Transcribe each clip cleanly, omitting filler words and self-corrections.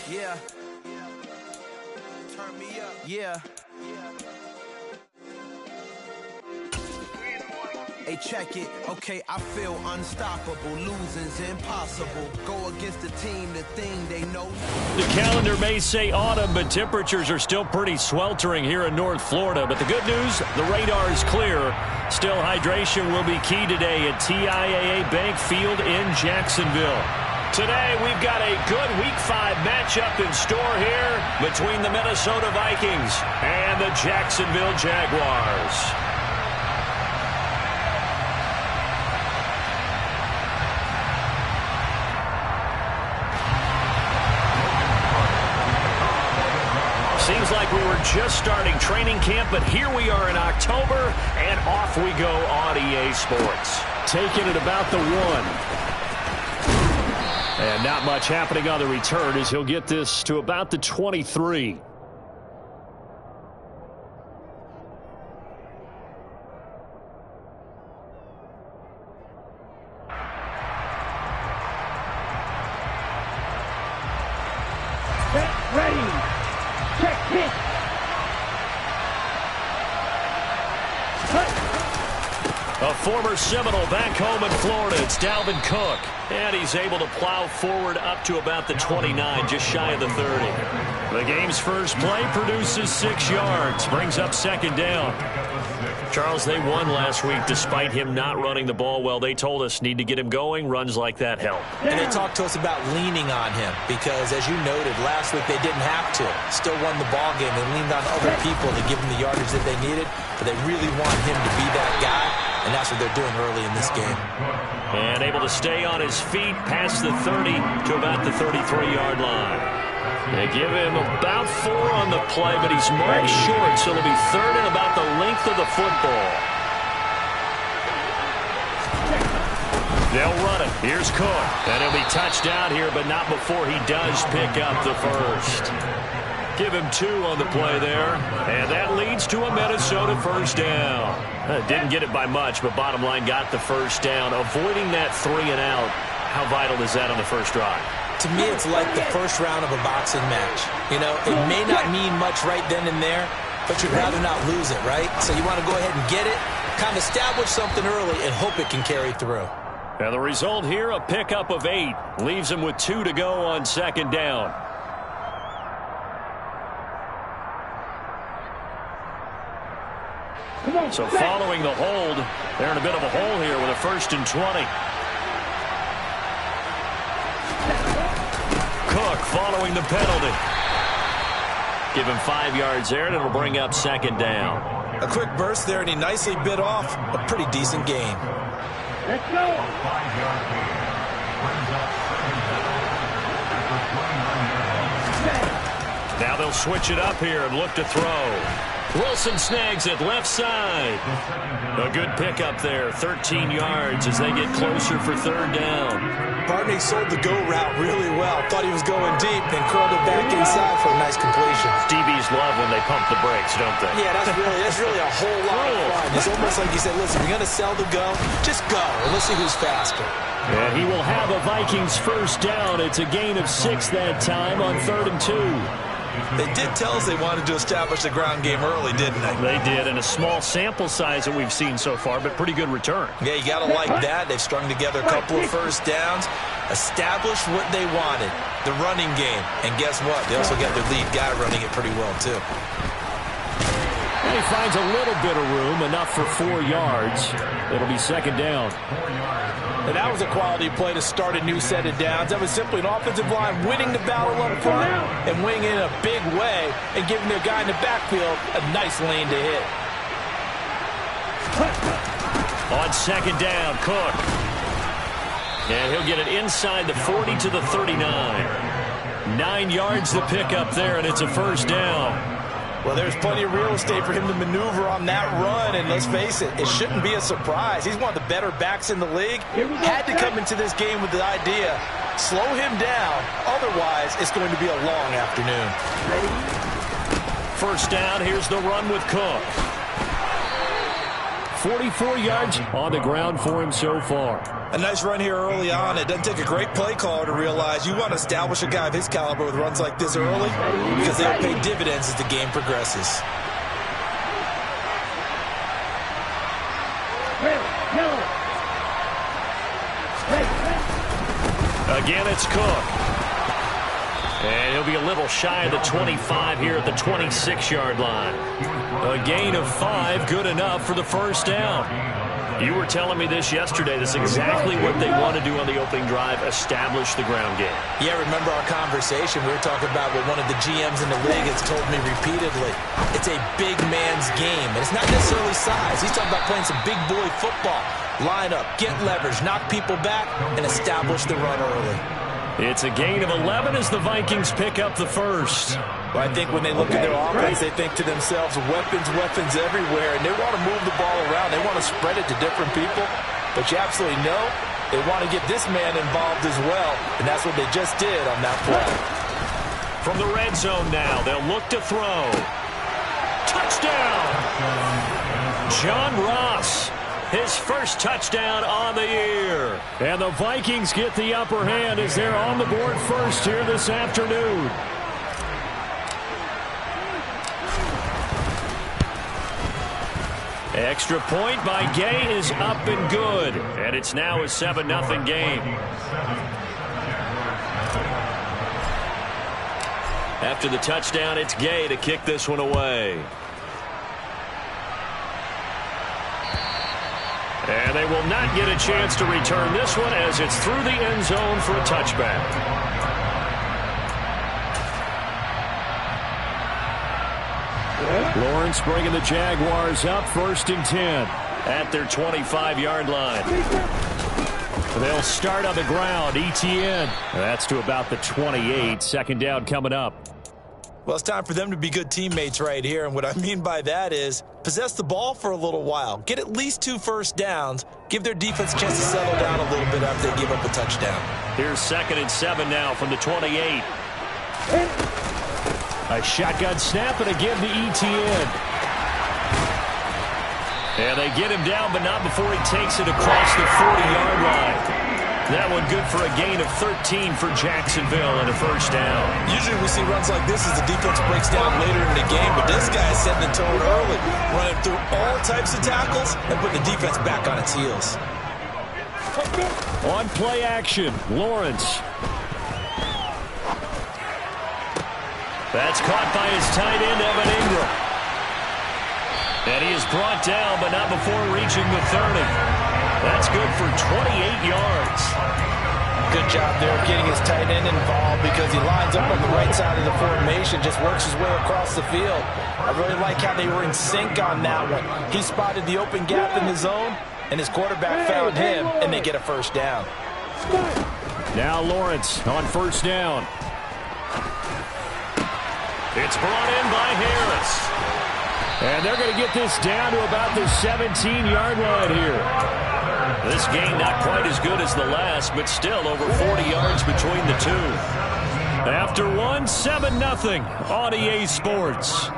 Yeah. Turn me up. Yeah. Hey, check it. Okay, I feel unstoppable. Losing's impossible. Go against the team, the thing they know. The calendar may say autumn, but temperatures are still pretty sweltering here in North Florida. But the good news, the radar is clear. Still, hydration will be key today at TIAA Bank Field in Jacksonville. Today, we've got a good Week 5 matchup in store here between the Minnesota Vikings and the Jacksonville Jaguars. Seems like we were just starting training camp, but here we are in October, and off we go on EA Sports. Taking it about the 1. And not much happening on the return as he'll get this to about the 23. Get ready. Check hit. A former Seminole back home in Florida. It's Dalvin Cook. And he's able to plow forward up to about the 29, just shy of the 30. The game's first play produces 6 yards. Brings up second down. Charles, they won last week despite him not running the ball well. They told us need to get him going. Runs like that help. And they talked to us about leaning on him because, as you noted, last week they didn't have to. Still won the ball game. They leaned on other people to give him the yardage that they needed, but they really want him to be that guy, and that's what they're doing early in this game. And able to stay on his feet past the 30 to about the 33-yard line. They give him about 4 on the play, but he's marked short, so it'll be third and about the length of the football. They'll run it. Here's Cook. And he'll be touched out here, but not before he does pick up the first. Give him 2 on the play there. And that leads to a Minnesota first down. Didn't get it by much, but bottom line got the first down. Avoiding that 3 and out. How vital is that on the first drive? To me, it's like the first round of a boxing match. You know, it may not mean much right then and there, but you'd rather not lose it, right? So you want to go ahead and get it, kind of establish something early, and hope it can carry through. And the result here, a pickup of 8. Leaves him with 2 to go on second down. So following the hold, they're in a bit of a hole here with a 1st and 20. Cook following the penalty. Give him 5 yards there, and it'll bring up second down. A quick burst there, and he nicely bit off a pretty decent gain. Let's go. Now they'll switch it up here and look to throw. Wilson snags it left side. A good pickup there, 13 yards as they get closer for third down. Barney sold the go route really well. Thought he was going deep and curled it back inside for a nice completion. DBs love when they pump the brakes, don't they? Yeah, that's really a whole lot of fun. It's almost like he said, listen, if you're going to sell the go, just go, and let's see who's faster. And he will have a Vikings first down. It's a gain of 6 that time on 3rd and 2. They did tell us they wanted to establish the ground game early, didn't they? They did, and a small sample size that we've seen so far, but pretty good return. Yeah, you got to like that. They've strung together a couple of first downs, established what they wanted, the running game. And guess what? They also got their lead guy running it pretty well, too. And he finds a little bit of room, enough for 4 yards. It'll be second down. And that was a quality play to start a new set of downs. That was simply an offensive line winning the battle up front and winning it in a big way and giving their guy in the backfield a nice lane to hit. On second down, Cook. And he'll get it inside the 40 to the 39. 9 yards to pick up there, and it's a first down. Well, there's plenty of real estate for him to maneuver on that run, and let's face it, it shouldn't be a surprise. He's one of the better backs in the league. Had to come into this game with the idea, slow him down, otherwise it's going to be a long afternoon. First down, here's the run with Cook. 44 yards on the ground for him so far. A nice run here early on. It doesn't take a great play caller to realize you want to establish a guy of his caliber with runs like this early because they'll pay dividends as the game progresses. Again, it's Cook. And he'll be a little shy of the 25 here at the 26-yard line. A gain of 5, good enough for the first down. You were telling me this yesterday. This is exactly what they want to do on the opening drive, establish the ground game. Yeah, remember our conversation. We were talking about what one of the GMs in the league has told me repeatedly. It's a big man's game, and it's not necessarily size. He's talking about playing some big boy football. Line up, get leverage, knock people back, and establish the run early. It's a gain of 11 as the Vikings pick up the first. Well, I think when they look at their offense, they think to themselves, weapons everywhere, and they want to move the ball around. They want to spread it to different people, but you absolutely know they want to get this man involved as well, and that's what they just did on that play. From the red zone now, they'll look to throw. Touchdown! John Ross. His first touchdown on the year. And the Vikings get the upper hand as they're on the board first here this afternoon. Extra point by Gay is up and good. And it's now a 7-0 game. After the touchdown, it's Gay to kick this one away. And they will not get a chance to return this one as it's through the end zone for a touchback. Lawrence bringing the Jaguars up 1st and 10 at their 25-yard line. They'll start on the ground. ETN. That's to about the 28. Second down coming up. Well, it's time for them to be good teammates right here, and what I mean by that is possess the ball for a little while, get at least 2 first downs, give their defense a chance to settle down a little bit after they give up a touchdown. Here's 2nd and 7 now from the 28. A shotgun snap and again to ETN. And they get him down, but not before he takes it across the 40-yard line. That one good for a gain of 13 for Jacksonville and a first down. Usually we see runs like this as the defense breaks down later in the game, but this guy is setting the tone early, running through all types of tackles and putting the defense back on its heels. On play action, Lawrence. That's caught by his tight end, Evan Ingram. And he is brought down, but not before reaching the 30. That's good for 28 yards. Good job there of getting his tight end involved because he lines up on the right side of the formation, just works his way across the field. I really like how they were in sync on that one. He spotted the open gap in the zone, and his quarterback found him, and they get a first down. Now Lawrence on first down. It's brought in by Harris. And they're going to get this down to about the 17-yard line here. This game not quite as good as the last, but still over 40 yards between the two. After one, 7-0 on EA Sports.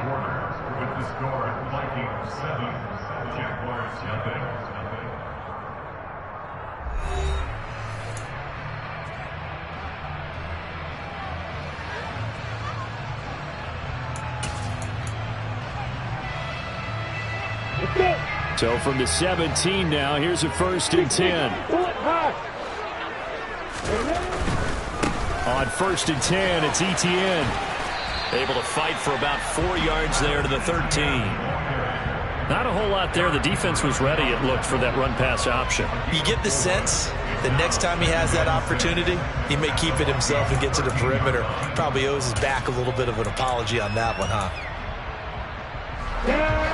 So from the 17 now, here's a 1st and 10. On 1st and 10, it's ETN. Able to fight for about 4 yards there to the 13. Not a whole lot there. The defense was ready, it looked, for that run-pass option. You get the sense that next time he has that opportunity, he may keep it himself and get to the perimeter. Probably owes his back a little bit of an apology on that one, huh?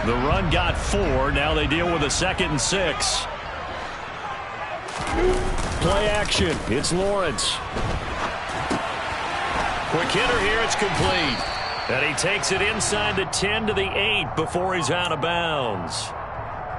The run got 4. Now they deal with a 2nd and 6. Play action. It's Lawrence. Quick hitter here. It's complete. And he takes it inside the 10 to the 8 before he's out of bounds.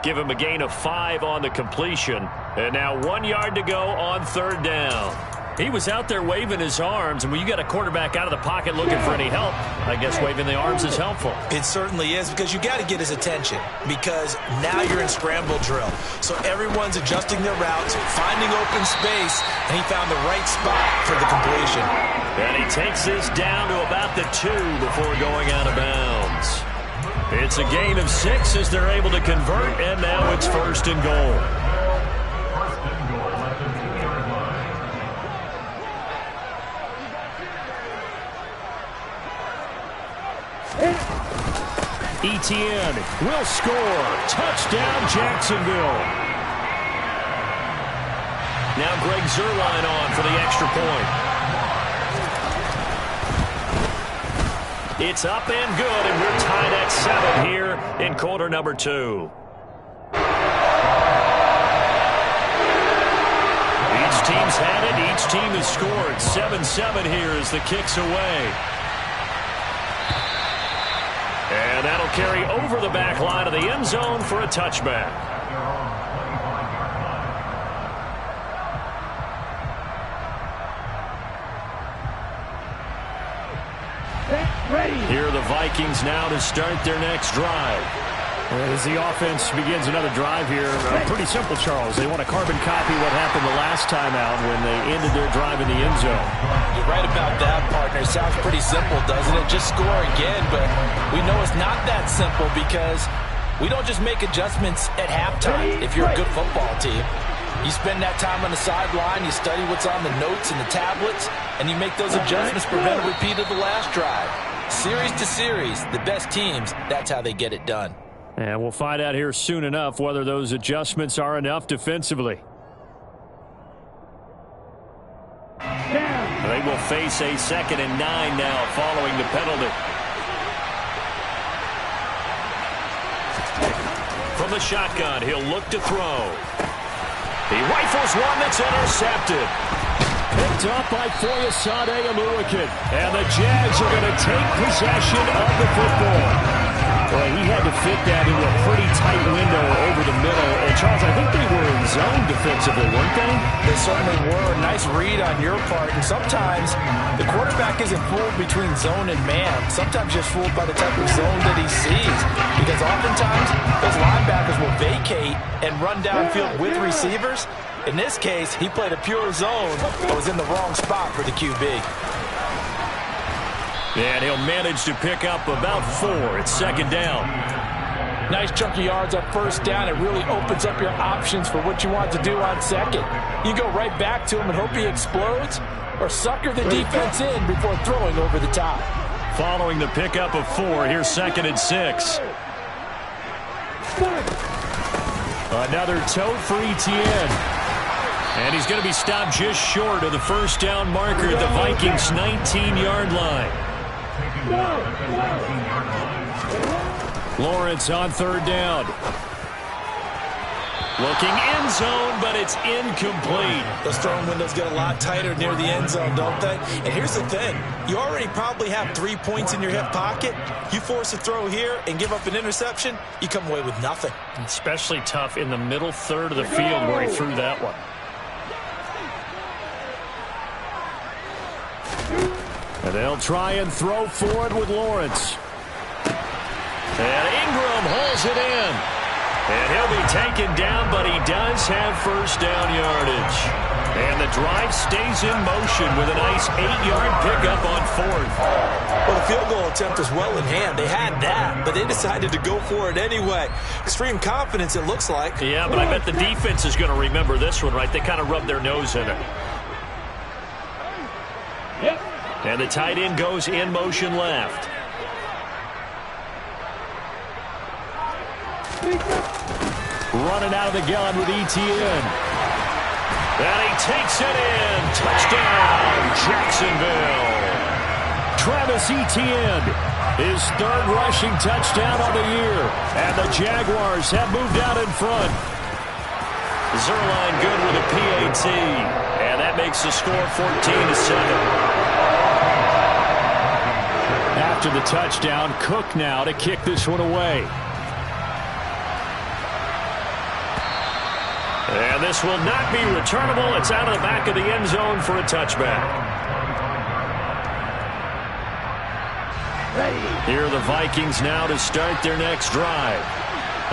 Give him a gain of 5 on the completion. And now 1 yard to go on 3rd down. He was out there waving his arms, and when you got a quarterback out of the pocket looking for any help, I guess waving the arms is helpful. It certainly is, because you got to get his attention, because now you're in scramble drill. So everyone's adjusting their routes, finding open space, and he found the right spot for the completion. And he takes this down to about the 2 before going out of bounds. It's a gain of 6 as they're able to convert, and now it's 1st and goal. Etienne will score. Touchdown, Jacksonville. Now Greg Zuerlein on for the extra point. It's up and good, and we're tied at 7 here in quarter number 2. Each team's had it. Each team has scored. 7-7 here as the kick's away. And that'll carry over the back line of the end zone for a touchback. Here are the Vikings now to start their next drive. As the offense begins another drive here, pretty simple, Charles. They want to carbon copy what happened the last time out when they ended their drive in the end zone. You're right about that, partner. It sounds pretty simple, doesn't it? Just score again, but we know it's not that simple because we don't just make adjustments at halftime if you're a good football team. You spend that time on the sideline, you study what's on the notes and the tablets, and you make those adjustments to prevent a repeat of the last drive. Series to series, the best teams, that's how they get it done. And we'll find out here soon enough whether those adjustments are enough defensively. They will face a 2nd and 9 now following the penalty. From the shotgun, he'll look to throw. He rifles one that's intercepted. Picked up by Foyesade Oluwakin. And the Jags are going to take possession of the football. Well, he had to fit that into a pretty tight window over the middle. And, Charles, I think they were in zone defensively, weren't they? They certainly were. Nice read on your part. And sometimes the quarterback isn't fooled between zone and man. Sometimes just fooled by the type of zone that he sees. Because oftentimes those linebackers will vacate and run downfield with receivers. In this case, he played a pure zone but was in the wrong spot for the QB. And he'll manage to pick up about 4. It's 2nd down. Nice chunk of yards on 1st down. It really opens up your options for what you want to do on 2nd. You go right back to him and hope he explodes, or sucker the defense in before throwing over the top. Following the pickup of 4, here's 2nd and 6. Another tote for Etienne. And he's going to be stopped just short of the 1st down marker at the Vikings' 19-yard line. Lawrence on 3rd down. Looking end zone, but it's incomplete. Those throwing windows get a lot tighter near the end zone, don't they? And here's the thing. You already probably have 3 points in your hip pocket. You force a throw here and give up an interception, you come away with nothing. Especially tough in the middle third of the field where he threw that one. And they'll try and throw for it with Lawrence. And Ingram holds it in. And he'll be taken down, but he does have 1st down yardage. And the drive stays in motion with a nice 8-yard pickup on 4th. Well, the field goal attempt was well in hand. They had that, but they decided to go for it anyway. Extreme confidence, it looks like. Yeah, but I bet the defense is going to remember this one, right? They kind of rubbed their nose in it. Yep. And the tight end goes in motion left. Running out of the gun with Etienne. And he takes it in. Touchdown, Jacksonville. Travis Etienne, his 3rd rushing touchdown of the year. And the Jaguars have moved out in front. Zuerlein good with a PAT. And that makes the score 14-7. After the touchdown, Cook now to kick this one away. And this will not be returnable. It's out of the back of the end zone for a touchback. Here are the Vikings now to start their next drive.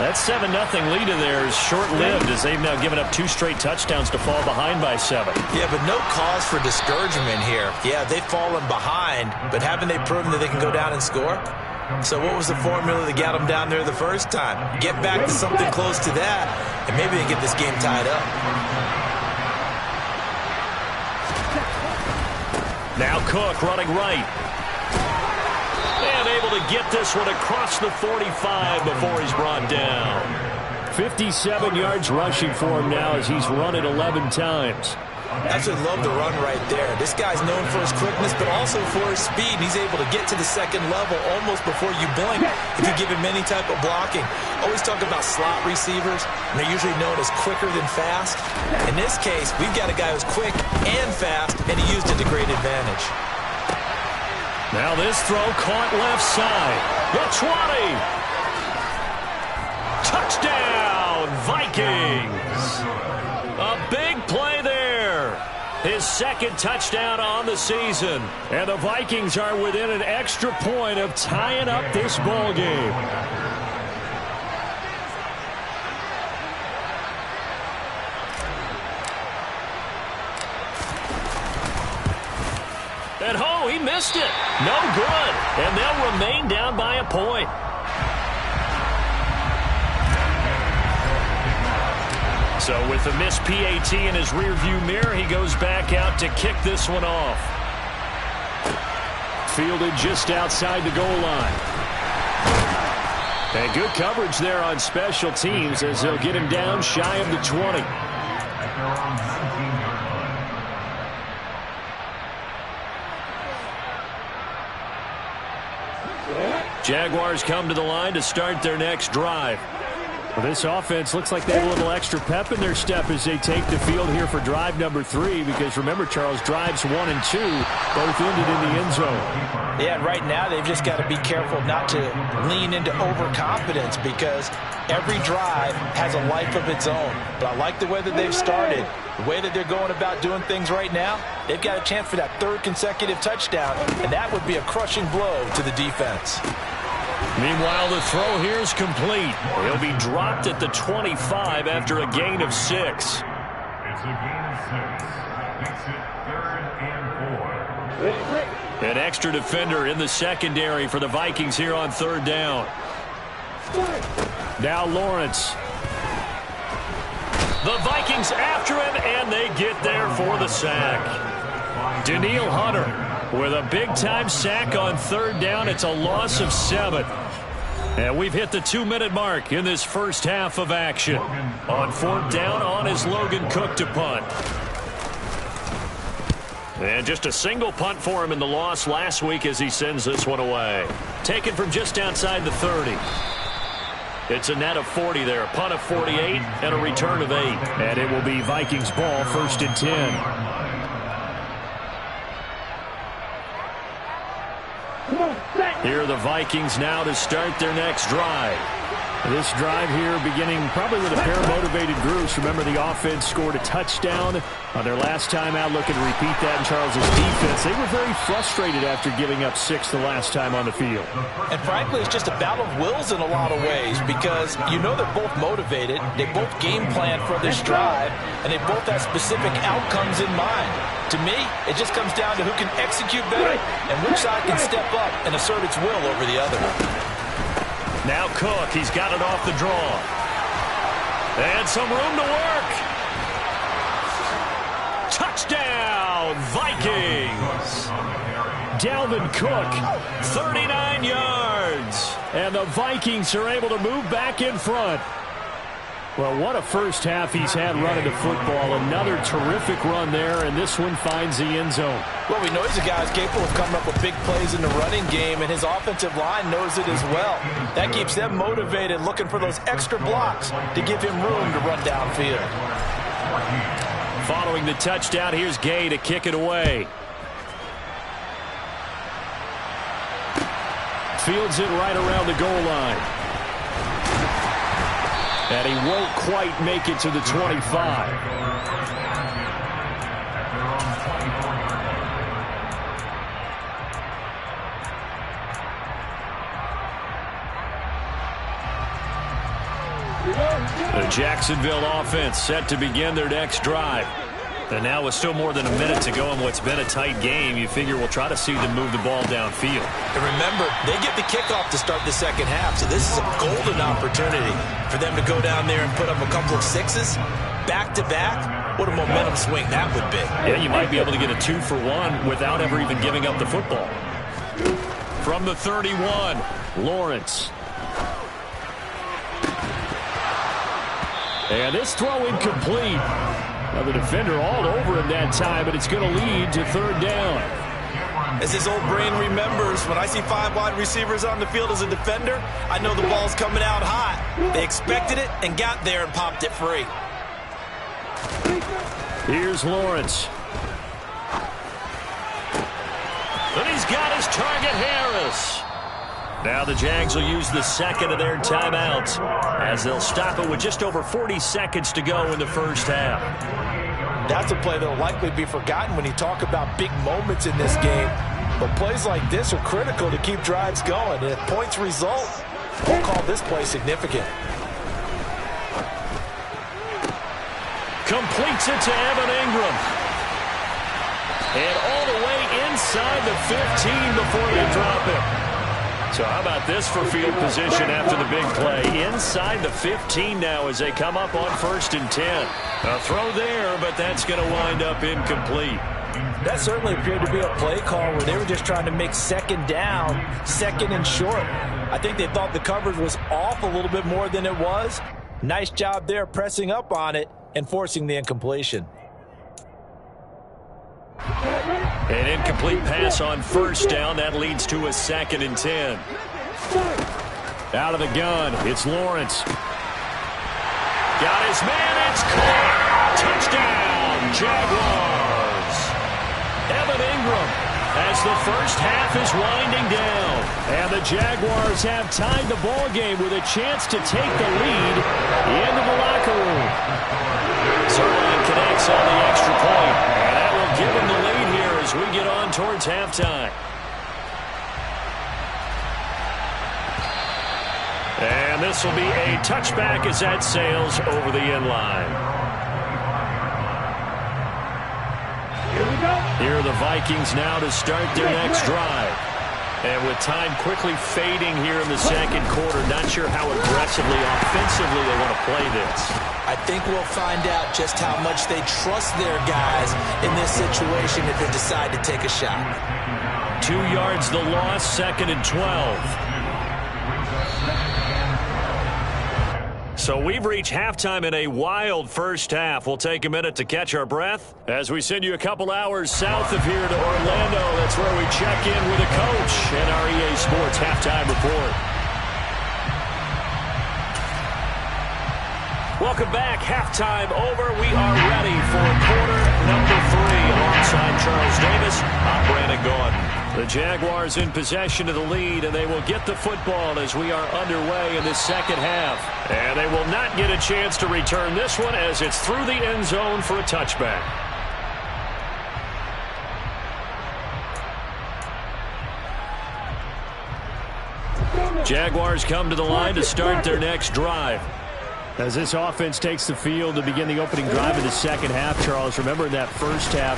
That 7-0 lead of theirs short-lived as they've now given up 2 straight touchdowns to fall behind by 7. Yeah, but no cause for discouragement here. Yeah, they've fallen behind, but haven't they proven that they can go down and score? So what was the formula that got them down there the first time? Get back to something close to that, and maybe they get this game tied up. Now Cook running right. And able to get this one across the 45 before he's brought down. 57 yards rushing for him now as he's run it 11 times. Absolutely love the run right there. This guy's known for his quickness, but also for his speed. He's able to get to the second level almost before you blink if you give him any type of blocking. Always talk about slot receivers, and they're usually known as quicker than fast. In this case, we've got a guy who's quick and fast, and he used it to great advantage. Now this throw caught left side. The 20. Touchdown, Vikings. A big play there. His second touchdown on the season. And the Vikings are within an extra point of tying up this ball game. And oh, he missed it. No good. And they'll remain down by a point. So with the missed PAT in his rearview mirror, he goes back out to kick this one off. Fielded just outside the goal line. And good coverage there on special teams as they'll get him down shy of the 20. Jaguars come to the line to start their next drive. Well, this offense looks like they have a little extra pep in their step as they take the field here for drive number 3 because remember, Charles, drives 1 and 2 both ended in the end zone. Yeah, and right now they've just got to be careful not to lean into overconfidence because every drive has a life of its own. But I like the way that they've started, the way that they're going about doing things right now. They've got a chance for that 3rd consecutive touchdown, and that would be a crushing blow to the defense. Meanwhile, the throw here is complete. He'll be dropped at the 25 after a gain of 6. It's a gain of 6. Makes it 3rd and 4. An extra defender in the secondary for the Vikings here on 3rd down. Now Lawrence. The Vikings after him, and they get there for the sack. Daniil Hunter with a big-time sack on 3rd down. It's a loss of 7. And we've hit the 2-minute mark in this first half of action. On 4th down, on is Logan Cook to punt. And just a single punt for him in the loss last week as he sends this one away. Taken from just outside the 30. It's a net of 40 there. A punt of 48 and a return of 8. And it will be Vikings ball, 1st and 10. Here are the Vikings now to start their next drive. This drive here beginning probably with a pair of motivated groups. Remember, the offense scored a touchdown on their last time out, looking to repeat that in Charles's defense. They were very frustrated after giving up 6 the last time on the field. And frankly, it's just a battle of wills in a lot of ways because you know they're both motivated. They both game plan for this drive, and they both have specific outcomes in mind. To me, it just comes down to who can execute better and which side can step up and assert its will over the other. Now Cook, he's got it off the draw. And some room to work. Touchdown, Vikings. Dalvin Cook, 39 yards. And the Vikings are able to move back in front. Well, what a first half he's had running the football. Another terrific run there, and this one finds the end zone. Well, we know he's a guy who's capable of coming up with big plays in the running game, and his offensive line knows it as well. That keeps them motivated, looking for those extra blocks to give him room to run downfield. Following the touchdown, here's Gay to kick it away. Fields it right around the goal line. And he won't quite make it to the 25. The Jacksonville offense set to begin their next drive. And now with still more than a minute to go in what's been a tight game, you figure we'll try to see them move the ball downfield. And remember, they get the kickoff to start the second half, so this is a golden opportunity for them to go down there and put up a couple of sixes back-to-back. What a momentum swing that would be. Yeah, you might be able to get a 2-for-1 without ever even giving up the football. From the 31, Lawrence. And this throw incomplete. Now the defender all over him that time, but it's going to lead to third down. As his old brain remembers, when I see 5 wide receivers on the field as a defender, I know the ball's coming out hot. They expected it and got there and popped it free. Here's Lawrence. And he's got his target, Harris. Now the Jags will use the second of their timeouts as they'll stop it with just over 40 seconds to go in the first half. That's a play that will likely be forgotten when you talk about big moments in this game. But plays like this are critical to keep drives going. And if points result, we'll call this play significant. Completes it to Evan Ingram. And all the way inside the 15 before they drop it. So how about this for field position after the big play? Inside the 15 now as they come up on 1st and 10. A throw there, but that's going to wind up incomplete. That certainly appeared to be a play call where they were just trying to make second down, second and short. I think they thought the coverage was off a little bit more than it was. Nice job there pressing up on it and forcing the incompletion. An incomplete pass on 1st down. That leads to a 2nd and 10. Out of the gun, it's Lawrence. Got his man, it's caught. Touchdown, Jaguars. Evan Ingram as the first half is winding down. And the Jaguars have tied the ball game with a chance to take the lead into the locker room. Zerline connects on the extra point. And that will give him the lead here as we get on towards halftime. And this will be a touchback as that sails over the end line. Here we go. Here are the Vikings now to start their next drive. And with time quickly fading here in the second quarter, not sure how aggressively, offensively they want to play this. I think we'll find out just how much they trust their guys in this situation if they decide to take a shot. 2 yards the loss, 2nd and 12. So we've reached halftime in a wild first half. We'll take a minute to catch our breath as we send you a couple hours south of here to Orlando. That's where we check in with the coach and our EA Sports halftime report. Welcome back. Halftime over. We are ready for quarter number 3. Alongside Charles Davis, I'm Brandon Gordon. The Jaguars in possession of the lead, and they will get the football as we are underway in this second half. And they will not get a chance to return this one as it's through the end zone for a touchback. Jaguars come to the line to start their next drive. As this offense takes the field to begin the opening drive of the second half, Charles, remember in that first half,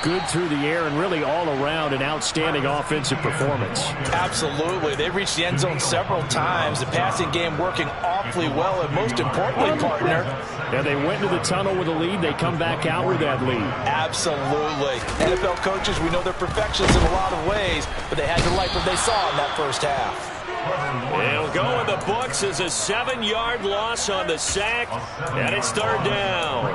good through the air and really all around an outstanding offensive performance. Absolutely. They reached the end zone several times. The passing game working awfully well, and most importantly, partner. Yeah, they went into the tunnel with a lead. They come back out with that lead. Absolutely. NFL coaches, we know they're perfections in a lot of ways, but they had to like what they saw in that first half. It'll go in the books as a 7-yard loss on the sack, and it's third down.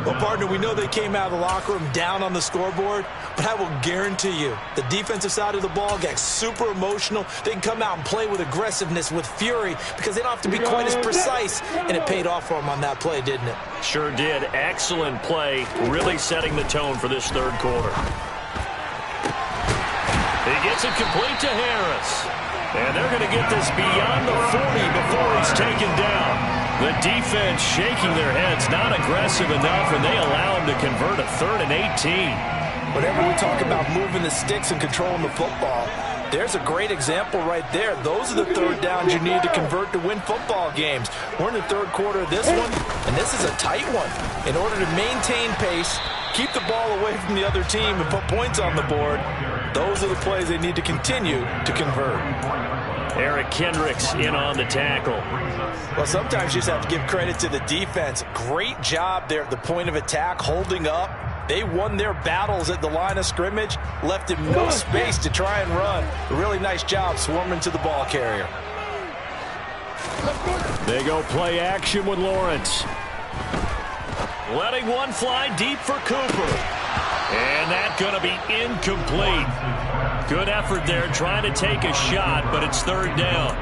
Well, partner, we know they came out of the locker room down on the scoreboard, but I will guarantee you the defensive side of the ball got super emotional. They can come out and play with aggressiveness, with fury, because they don't have to be quite as precise, and it paid off for them on that play, didn't it? Sure did. Excellent play, really setting the tone for this third quarter. He gets it complete to Harris. And they're going to get this beyond the 40 before he's taken down. The defense shaking their heads, not aggressive enough, and they allow him to convert a 3rd and 18. Whenever we talk about moving the sticks and controlling the football, there's a great example right there. Those are the 3rd downs you need to convert to win football games. We're in the 3rd quarter of this one, and this is a tight one. In order to maintain pace, keep the ball away from the other team, and put points on the board, those are the plays they need to continue to convert. Eric Kendricks in on the tackle. Well, sometimes you just have to give credit to the defense. Great job there at the point of attack, holding up. They won their battles at the line of scrimmage, left him no space to try and run. A really nice job swarming to the ball carrier. They go play action with Lawrence. Letting one fly deep for Cooper. And that's going to be incomplete. Good effort there trying to take a shot, but it's 3rd down.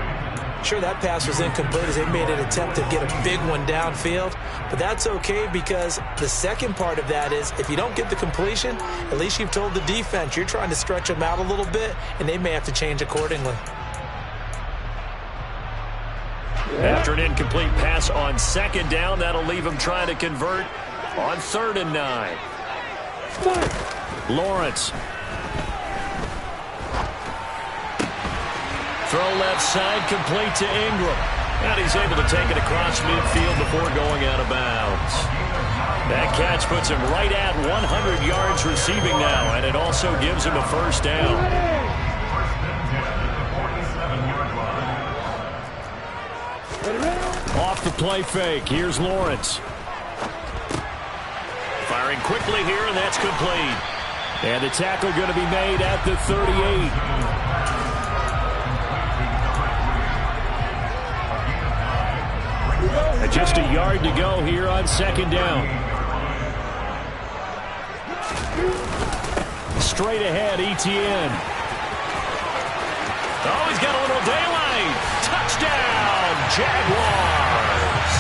Sure, that pass was incomplete as they made an attempt to get a big one downfield, but that's okay because the second part of that is if you don't get the completion, at least you've told the defense you're trying to stretch them out a little bit, and they may have to change accordingly. After an incomplete pass on 2nd down, that'll leave him trying to convert on 3rd and 9. Lawrence. Throw left side, complete to Ingram. And he's able to take it across midfield before going out of bounds. That catch puts him right at 100 yards receiving now, and it also gives him a 1st down. Off the play fake, here's Lawrence. Firing quickly here, and that's complete. And the tackle going to be made at the 38. Just a yard to go here on 2nd down. Straight ahead, Etienne. Oh, he's got a little daylight. Touchdown, Jaguars.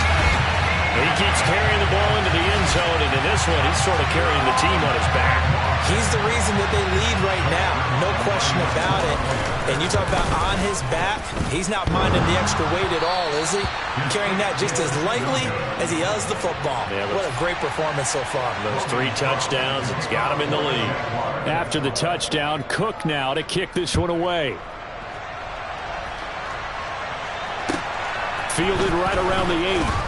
He keeps carrying the ball into the end zone, and in this one, he's sort of carrying the team on his back. He's the reason that they lead right now, no question about it. And you talk about on his back, he's not minding the extra weight at all, is he? Carrying that just as lightly as he does the football. Yeah, what a great performance so far. Those 3 touchdowns, it's got him in the lead. After the touchdown, Cook now to kick this one away. Fielded right around the 8.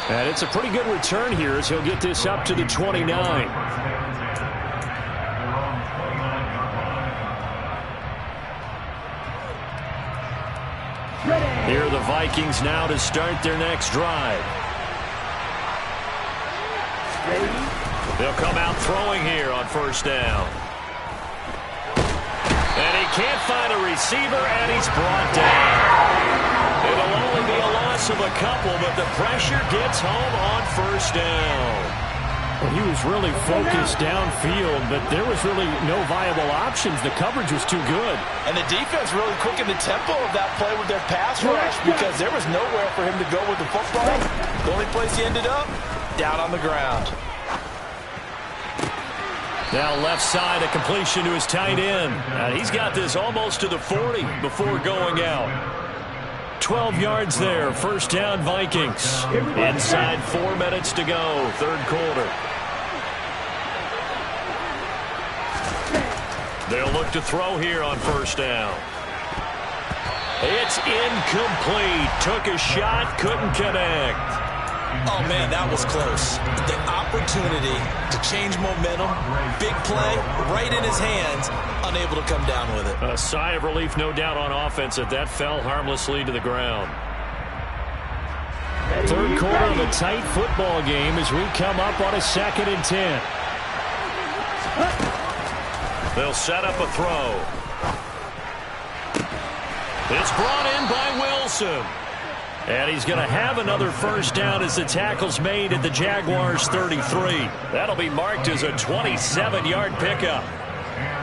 And it's a pretty good return here as he'll get this up to the 29. Here are the Vikings now to start their next drive. They'll come out throwing here on 1st down. And he can't find a receiver, and he's brought down. It'll only be a loss of a couple, but the pressure gets home on 1st down. Well, he was really focused downfield, but there was really no viable options. The coverage was too good. And the defense really quickened the tempo of that play with their pass rush because there was nowhere for him to go with the football. The only place he ended up, down on the ground. Now left side, a completion to his tight end. And he's got this almost to the 40 before going out. 12 yards there, 1st down Vikings. Inside 4 minutes to go, 3rd quarter. They'll look to throw here on 1st down. It's incomplete. Took a shot, couldn't connect. Oh, man, that was close. The opportunity to change momentum, big play, right in his hands, unable to come down with it. A sigh of relief, no doubt, on offense that fell harmlessly to the ground. 3rd quarter of a tight football game as we come up on a 2nd and 10. They'll set up a throw. It's brought in by Wilson. And he's going to have another 1st down as the tackle's made at the Jaguars' 33. That'll be marked as a 27-yard pickup.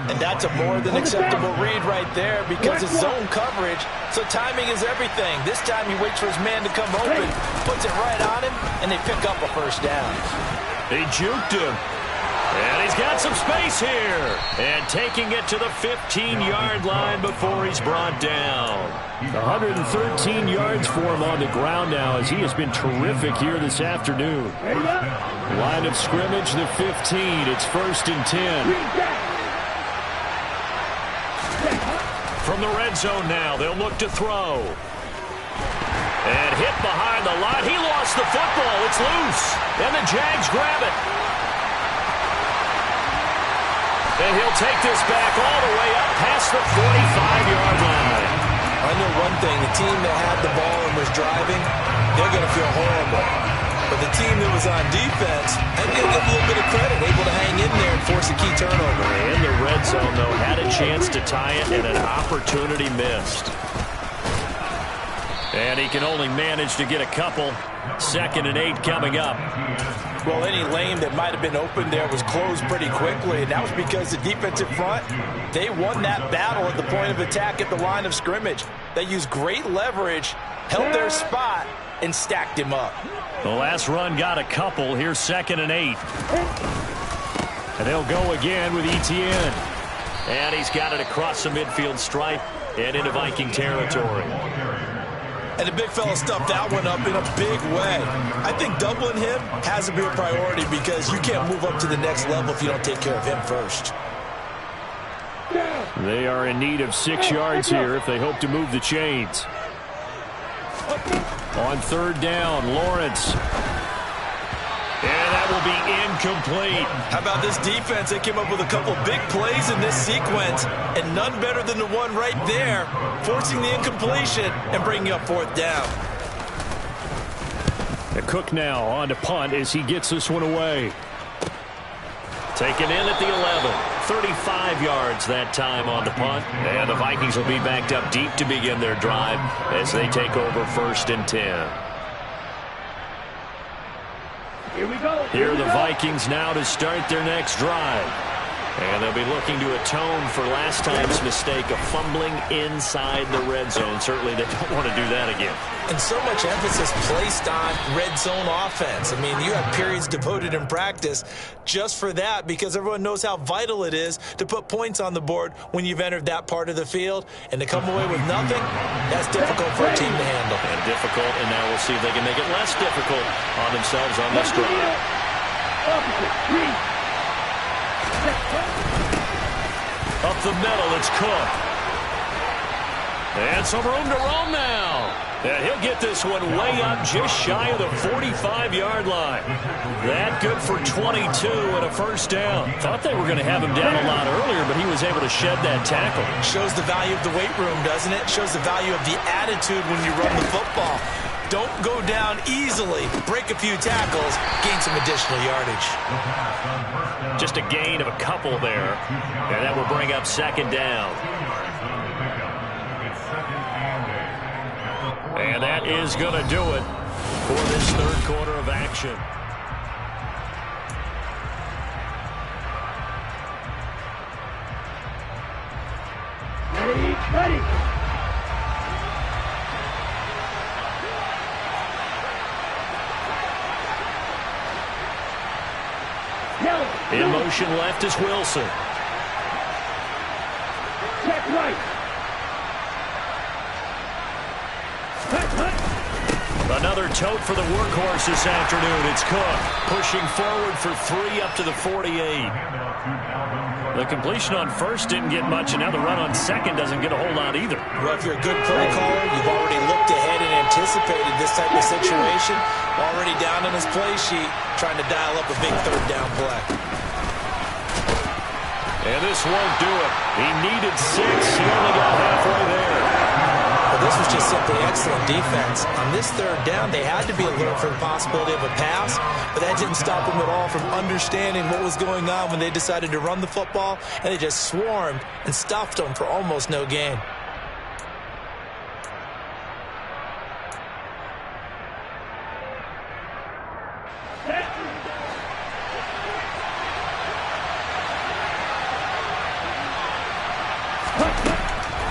And that's a more than acceptable read right there because it's zone coverage, so timing is everything. This time he waits for his man to come open, puts it right on him, and they pick up a 1st down. They juked him. And he's He's got some space here. And taking it to the 15-yard line before he's brought down. 113 yards for him on the ground now as he has been terrific here this afternoon. Line of scrimmage, the 15. It's 1st and 10. From the red zone now, they'll look to throw. And hit behind the line. He lost the football. It's loose. And the Jags grab it. And he'll take this back all the way up past the 45-yard line. I know one thing. The team that had the ball and was driving, they're going to feel horrible. But the team that was on defense, I'm going to give a little bit of credit, able to hang in there and force a key turnover. In the red zone, though, had a chance to tie it and an opportunity missed. And he can only manage to get a couple. 2nd and 8 coming up. Well, any lane that might have been open there was closed pretty quickly, and that was because the defensive front, they won that battle at the point of attack at the line of scrimmage. They used great leverage, held their spot, and stacked him up. The last run got a couple. Here's 2nd and 8. And they'll go again with Etienne. And he's got it across the midfield stripe and into Viking territory. And the big fella stuffed that one up in a big way. I think doubling him has to be a priority because you can't move up to the next level if you don't take care of him first. They are in need of 6 yards here if they hope to move the chains. On 3rd down, Lawrence. And that will be incomplete. How about this defense? They came up with a couple big plays in this sequence, and none better than the one right there, forcing the incompletion and bringing up 4th down. The Cook now on to punt as he gets this one away. Taken in at the 11. 35 yards that time on the punt. And the Vikings will be backed up deep to begin their drive as they take over 1st and 10. Here we go. Here are the Vikings now to start their next drive. And they'll be looking to atone for last time's mistake of fumbling inside the red zone. Certainly they don't want to do that again. And so much emphasis placed on red zone offense. I mean, you have periods devoted in practice just for that because everyone knows how vital it is to put points on the board when you've entered that part of the field. And to come away with nothing, that's difficult for a team to handle. And difficult, and now we'll see if they can make it less difficult on themselves on this drive. Up the middle, it's Cook. And some room to roam now. And he'll get this one way up just shy of the 45-yard line. That good for 22 and a 1st down. Thought they were going to have him down a lot earlier, but he was able to shed that tackle. Shows the value of the weight room, doesn't it? Shows the value of the attitude when you run the football. Don't go down easily. Break a few tackles. Gain some additional yardage. Just a gain of a couple there. And that will bring up 2nd down. And that is going to do it for this 3rd quarter of action. Ready. In motion left is Wilson. Check right. Another tote for the workhorse this afternoon. It's Cook pushing forward for 3 up to the 48. The completion on 1st didn't get much, and now the run on 2nd doesn't get a whole lot either. Well, if you're a good play caller, you've already looked ahead and anticipated this type of situation. Already down on his play sheet, trying to dial up a big 3rd down play. And this won't do it. He needed 6. He only got halfway there. Well, this was just simply excellent defense. On this 3rd down, they had to be alert for the possibility of a pass, but that didn't stop them at all from understanding what was going on when they decided to run the football, and they just swarmed and stuffed them for almost no gain.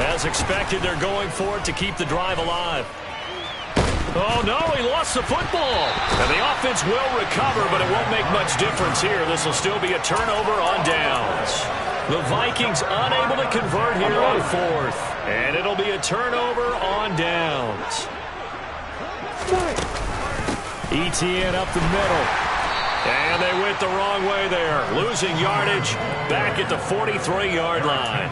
As expected, they're going for it to keep the drive alive. Oh, no, he lost the football. And the offense will recover, but it won't make much difference here. This will still be a turnover on downs. The Vikings unable to convert here on fourth. And it'll be a turnover on downs. Etienne up the middle. And they went the wrong way there. Losing yardage back at the 43-yard line.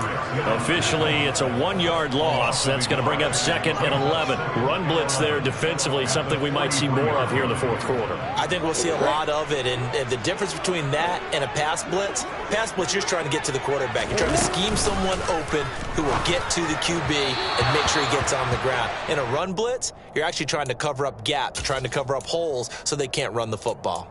Officially, it's a 1-yard loss. That's going to bring up 2nd and 11. Run blitz there defensively, something we might see more of here in the fourth quarter. I think we'll see a lot of it. And the difference between that and a pass blitz, you're just trying to get to the quarterback. You're trying to scheme someone open who will get to the QB and make sure he gets on the ground. In a run blitz, you're actually trying to cover up gaps, trying to cover up holes so they can't run the football.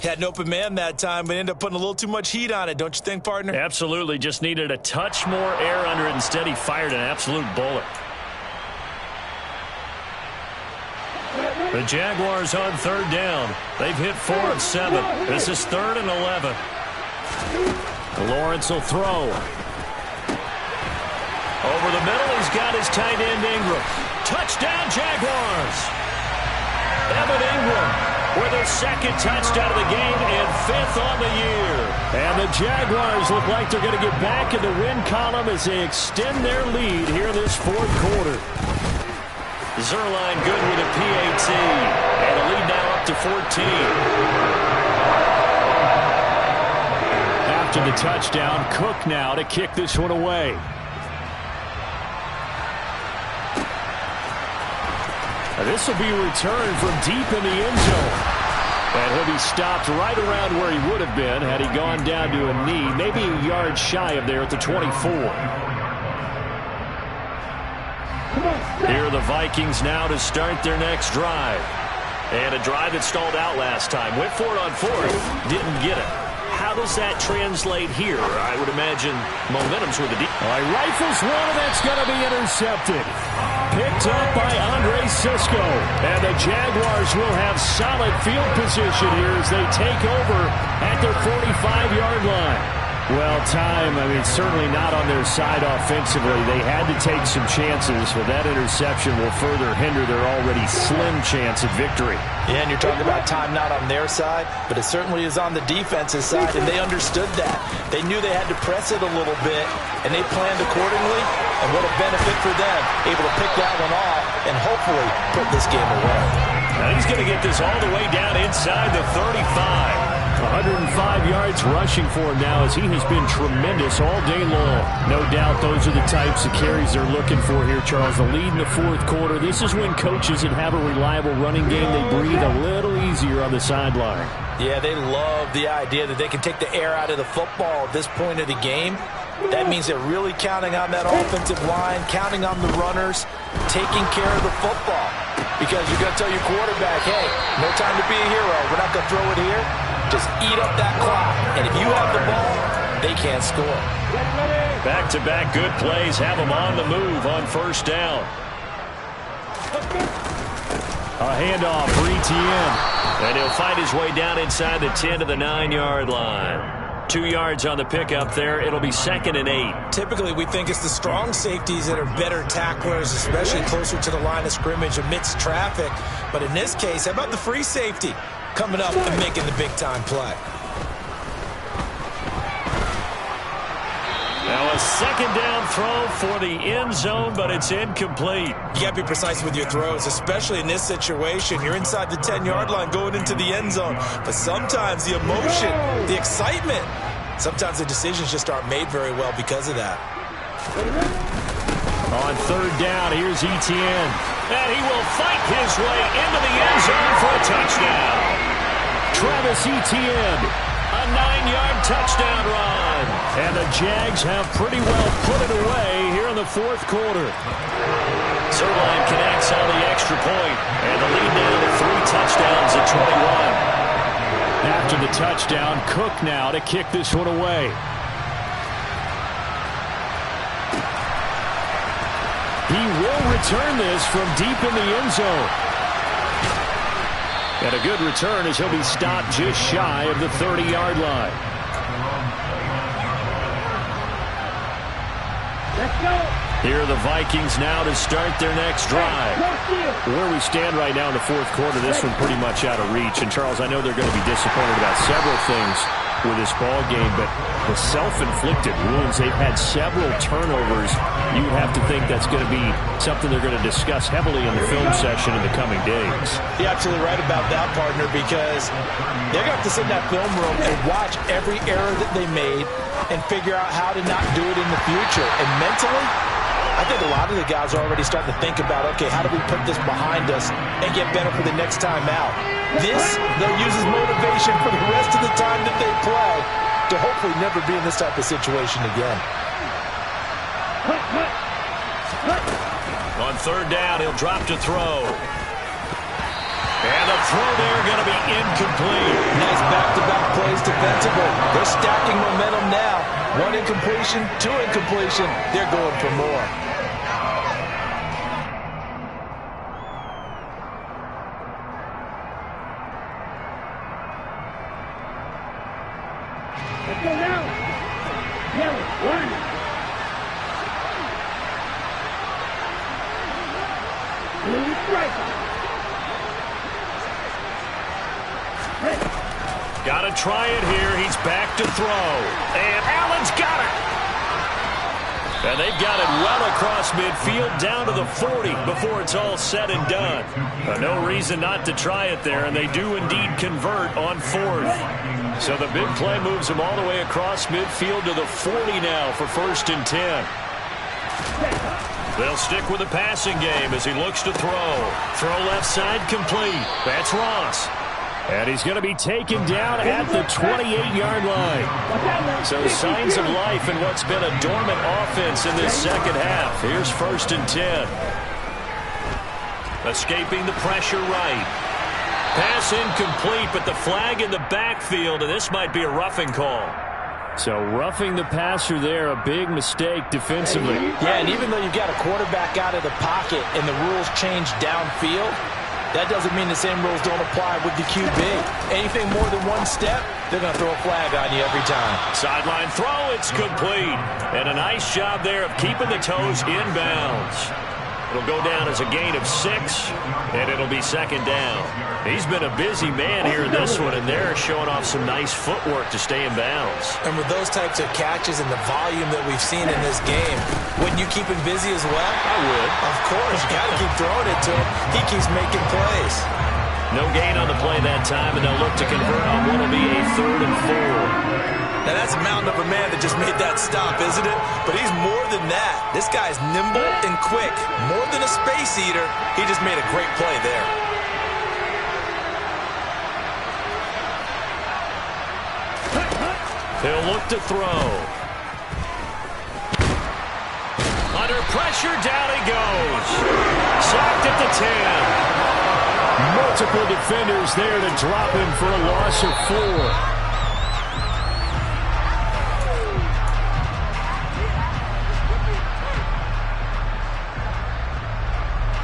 Had an open man that time, but ended up putting a little too much heat on it, don't you think, partner? Absolutely. Just needed a touch more air under it. Instead, he fired an absolute bullet. The Jaguars on 3rd down. They've hit 4 of 7. This is 3rd and 11. Lawrence will throw. Over the middle, he's got his tight end Ingram. Touchdown, Jaguars! Evan Ingram with his 2nd touchdown of the game and 5th on the year. And the Jaguars look like they're going to get back in the win column as they extend their lead here in this 4th quarter. Zerline good with a PAT. And the lead now up to 14. After the touchdown, Cook now to kick this one away. This will be returned from deep in the end zone. And he'll be stopped right around where he would have been had he gone down to a knee, maybe a yard shy of there at the 24. Here are the Vikings now to start their next drive. And a drive that stalled out last time. Went for it on 4th, didn't get it. How does that translate here? I would imagine momentum's with the deep. All right, rifles one, and that's going to be intercepted. Picked up by Andre Sisco. And the Jaguars will have solid field position here as they take over at their 45-yard line. Well, certainly not on their side offensively. They had to take some chances, but that interception will further hinder their already slim chance at victory. Yeah, and you're talking about time not on their side, but it certainly is on the defense's side, and they understood that. They knew they had to press it a little bit, and they planned accordingly, and what a benefit for them, able to pick that one off and hopefully put this game away. Now he's going to get this all the way down inside the 35. 105 yards rushing for him now as he has been tremendous all day long. No doubt those are the types of carries they're looking for here, Charles. The lead in the 4th quarter. This is when coaches that have a reliable running game, they breathe a little easier on the sideline. Yeah, they love the idea that they can take the air out of the football at this point of the game. That means they're really counting on that offensive line, counting on the runners, taking care of the football. Because you're going to tell your quarterback, hey, no time to be a hero. We're not going to throw it here. Just eat up that clock. And if you have the ball, they can't score. Back-to-back good plays have them on the move on 1st down. A handoff for Etienne. And he'll find his way down inside the 10 to the 9-yard line. 2 yards on the pickup there. It'll be 2nd and 8. Typically, we think it's the strong safeties that are better tacklers, especially closer to the line of scrimmage amidst traffic. But in this case, how about the free safety coming up and making the big-time play? Now a 2nd down throw for the end zone, but it's incomplete. You got to be precise with your throws, especially in this situation. You're inside the 10-yard line going into the end zone. But sometimes the emotion, the excitement, sometimes the decisions just aren't made very well because of that. On 3rd down, here's Etienne. And he will fight his way into the end zone for a touchdown. Travis Etienne, a 9-yard touchdown run. And the Jags have pretty well put it away here in the 4th quarter. Zerline connects on the extra point, and the lead now to 3 touchdowns at 21. After the touchdown, Cook now to kick this one away. He will return this from deep in the end zone. And a good return as he'll be stopped just shy of the 30-yard line. Let's go. Here are the Vikings now to start their next drive. Where we stand right now in the fourth quarter, this one pretty much out of reach. And, Charles, I know they're going to be disappointed about several things with this ball game, but the self-inflicted wounds, they've had several turnovers. You would have to think that's going to be something they're going to discuss heavily in the film session in the coming days. You're absolutely right about that, partner, because they're going to have to sit in that film room and watch every error that they made and figure out how to not do it in the future. And mentally, I think a lot of the guys are already starting to think about, okay, how do we put this behind us and get better for the next time out? This, they'll use as motivation for the rest of the time that they play to hopefully never be in this type of situation again. On third down, he'll drop to throw. And the throw there going to be incomplete. Nice back-to-back plays defensively. They're stacking momentum now. One incompletion, two incompletion. They're going for more. Let's go now. Yellow, one. Blue striker. Got to try it here. He's back to throw. And Allen's got it. And they've got it well across midfield down to the 40 before it's all said and done. No reason not to try it there, and they do indeed convert on fourth. So the big play moves them all the way across midfield to the 40 now for 1st and 10. They'll stick with the passing game as he looks to throw. Throw left side complete. That's Ross. And he's going to be taken down at the 28-yard line. So signs of life in what's been a dormant offense in this second half. Here's 1st and 10. Escaping the pressure right. Pass incomplete, but the flag in the backfield, and this might be a roughing call. So roughing the passer there, a big mistake defensively. Yeah, and even though you've got a quarterback out of the pocket and the rules change downfield, that doesn't mean the same rules don't apply with the QB. Anything more than one step, they're going to throw a flag on you every time. Sideline throw, it's complete. And a nice job there of keeping the toes inbounds. It'll go down as a gain of 6, and it'll be 2nd down. He's been a busy man here in this one, and they're showing off some nice footwork to stay in bounds. And with those types of catches and the volume that we've seen in this game, wouldn't you keep him busy as well? I would. Of course. You got to keep throwing it to him. He keeps making plays. No gain on the play that time, and they'll look to convert on what will be a 3rd and 4. Now, that's a mountain of a man that just made that stop, isn't it? But he's more than that. This guy's nimble and quick. More than a space eater. He just made a great play there. He'll look to throw. Under pressure, down he goes. Sacked at the 10. Multiple defenders there to drop him for a loss of 4.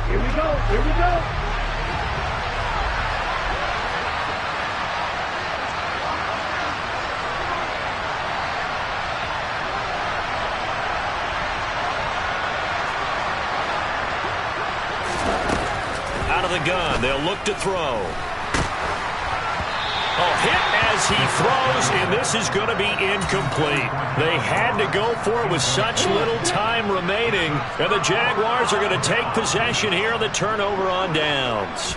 Here we go. Here we go. Out of the gun, they'll look to throw. Hit as he throws, and this is going to be incomplete. They had to go for it with such little time remaining, and the Jaguars are going to take possession here on the turnover on downs.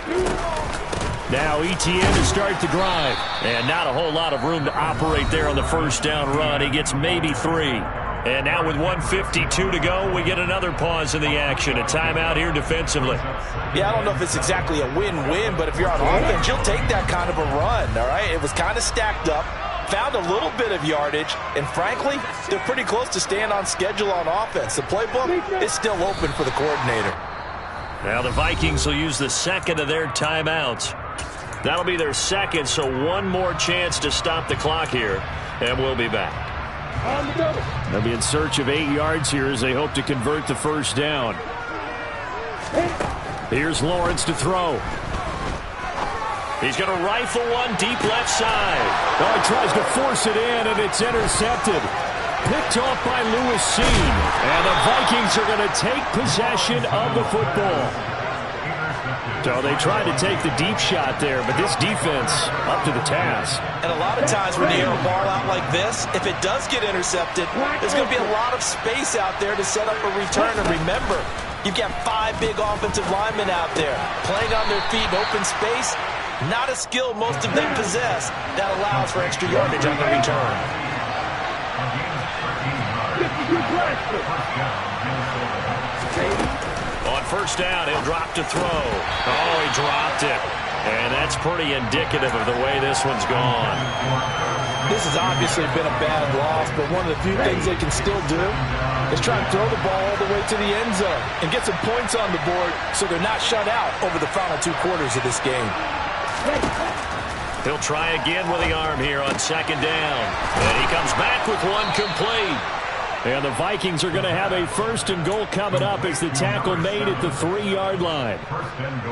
Now ETN to start the drive, and not a whole lot of room to operate there on the 1st down run. He gets maybe 3. And now with 1:52 to go, we get another pause in the action. A timeout here defensively. Yeah, I don't know if it's exactly a win-win, but if you're on offense, you'll take that kind of a run, all right? It was kind of stacked up, found a little bit of yardage, and frankly, they're pretty close to staying on schedule on offense. The playbook is still open for the coordinator. Now the Vikings will use the 2nd of their timeouts. That'll be their 2nd, so one more chance to stop the clock here, and we'll be back. They'll be in search of 8 yards here as they hope to convert the 1st down. Here's Lawrence to throw. He's going to rifle one deep left side. Oh, he tries to force it in, and it's intercepted. picked off by Lewis Seen. And the Vikings are going to take possession of the football. So they tried to take the deep shot there, but this defense up to the task. And a lot of times when you air a ball out like this, if it does get intercepted, there's going to be a lot of space out there to set up a return. And remember, you've got 5 big offensive linemen out there playing on their feet in open space. Not a skill most of them possess that allows for extra yardage on the return. On first down, he'll drop to throw. Oh, he dropped it. And that's pretty indicative of the way this one's gone. This has obviously been a bad loss, but one of the few things they can still do is try and throw the ball all the way to the end zone and get some points on the board so they're not shut out over the final 2 quarters of this game. He'll try again with the arm here on second down. And he comes back with one complete. And the Vikings are going to have a 1st and goal coming up as the tackle made at the 3-yard line.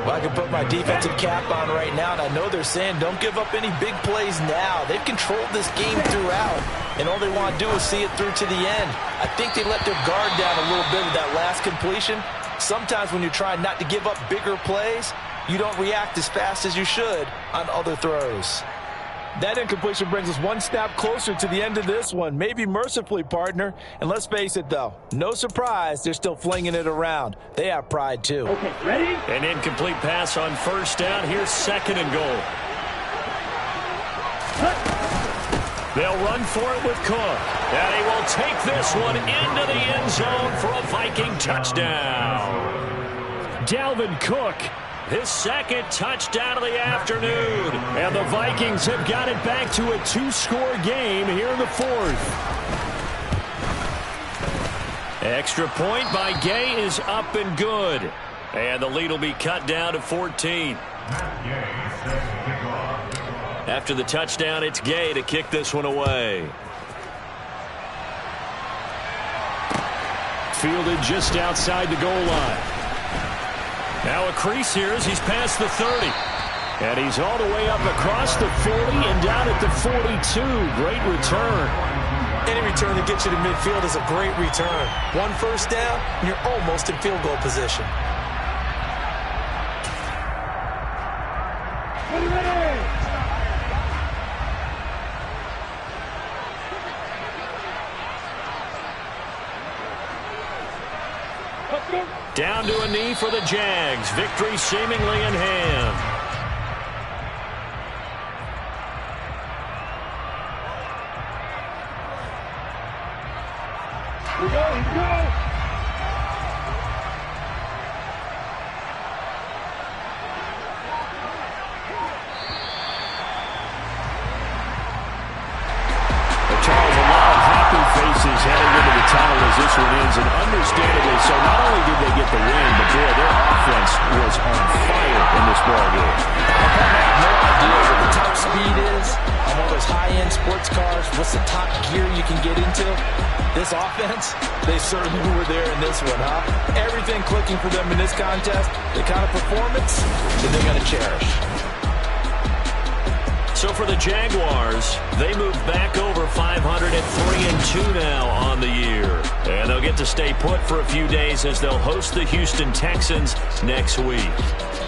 Well, I can put my defensive cap on right now, and I know they're saying don't give up any big plays now. They've controlled this game throughout, and all they want to do is see it through to the end. I think they let their guard down a little bit with that last completion. Sometimes when you're trying not to give up bigger plays, you don't react as fast as you should on other throws. That incompletion brings us one snap closer to the end of this one. Maybe mercifully, partner. And let's face it, though, no surprise, they're still flinging it around. They have pride, too. Okay, ready? An incomplete pass on first down. Here's 2nd and goal. They'll run for it with Cook. And he will take this one into the end zone for a Viking touchdown. Dalvin Cook, his 2nd touchdown of the afternoon. And the Vikings have got it back to a 2-score game here in the 4th. Extra point by Gay is up and good. And the lead will be cut down to 14. After the touchdown, it's Gay to kick this one away. Fielded just outside the goal line. Now a crease here as he's past the 30. And he's all the way up across the 40 and down at the 42. Great return. Any return that gets you to midfield is a great return. 1 first down, and you're almost in field goal position. Down to a knee for the Jags. Victory seemingly in hand. Here we go, here we go. Charles, a lot of happy faces heading into the tunnel as this one ends, and understandably so. Not only did they get the win, but boy, their offense was on fire in this ball game. I have no idea what the top speed is on one of those high-end sports cars. What's the top gear you can get into? This offense, they certainly were there in this one, huh? Everything clicking for them in this contest, the kind of performance that they're going to cherish. So for the Jaguars, they move back over 500 at 3-2 now on the year. And they'll get to stay put for a few days as they'll host the Houston Texans next week.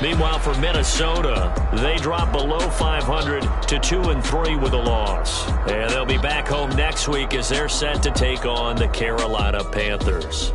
Meanwhile, for Minnesota, they drop below 500 to 2-3 with a loss. And they'll be back home next week as they're set to take on the Carolina Panthers.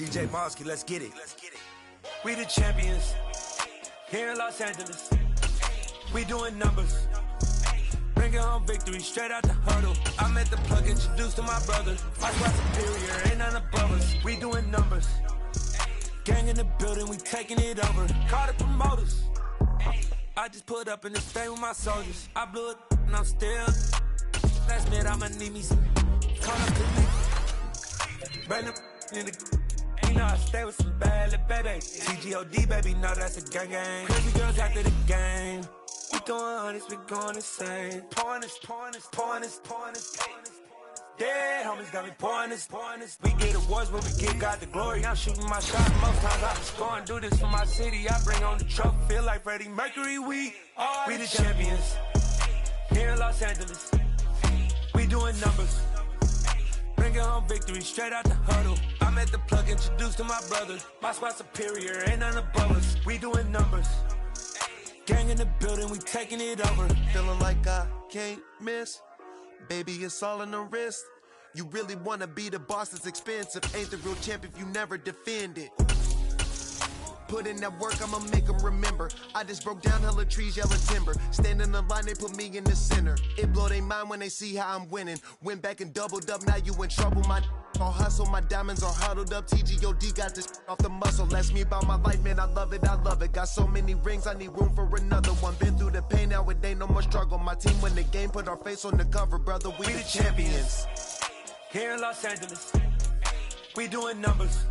DJ Mosky, let's get it. We the champions here in Los Angeles. We doing numbers. Bringing home victory straight out the huddle. I'm at the plug, introduced to my brother. My squad superior, ain't none above us. We doing numbers. Gang in the building, we taking it over. Call the promoters. I just put up in this thing with my soldiers. I blew it and I'm still. Last minute, I'ma need me some. Call up to me. Bring them in the. You know I stay with some bad little baby. TGOD, baby, know that's a gang gang. Crazy girls after the game. We doing honest, we going insane. Pouring this. Dead homies got me pouring this. We get awards, but we give God the glory. I'm shooting my shot, most times I'm scoring. Do this for my city, I bring on the trophy. Feel like Freddie Mercury, we the champions. Here in Los Angeles, we doing numbers. Bringing home victory straight out the huddle. I'm at the plug, introduced to my brother. My squad superior, ain't none above us. We doing numbers. Gang in the building, we taking it over. Feeling like I can't miss. Baby, it's all in the wrist. You really wanna be the boss, it's expensive. Ain't the real champ if you never defend it. Put in that work, I'ma make them remember. I just broke down hella trees, yellow timber. Stand in the line, they put me in the center. It blow their mind when they see how I'm winning. Went back and doubled up, now you in trouble. My all hustle, my diamonds are huddled up. TGOD got this off the muscle. Ask me about my life, man, I love it. Got so many rings, I need room for another one. Been through the pain, now it ain't no more struggle. My team win the game, put our face on the cover, brother. We the champions. Here in Los Angeles, we doing numbers.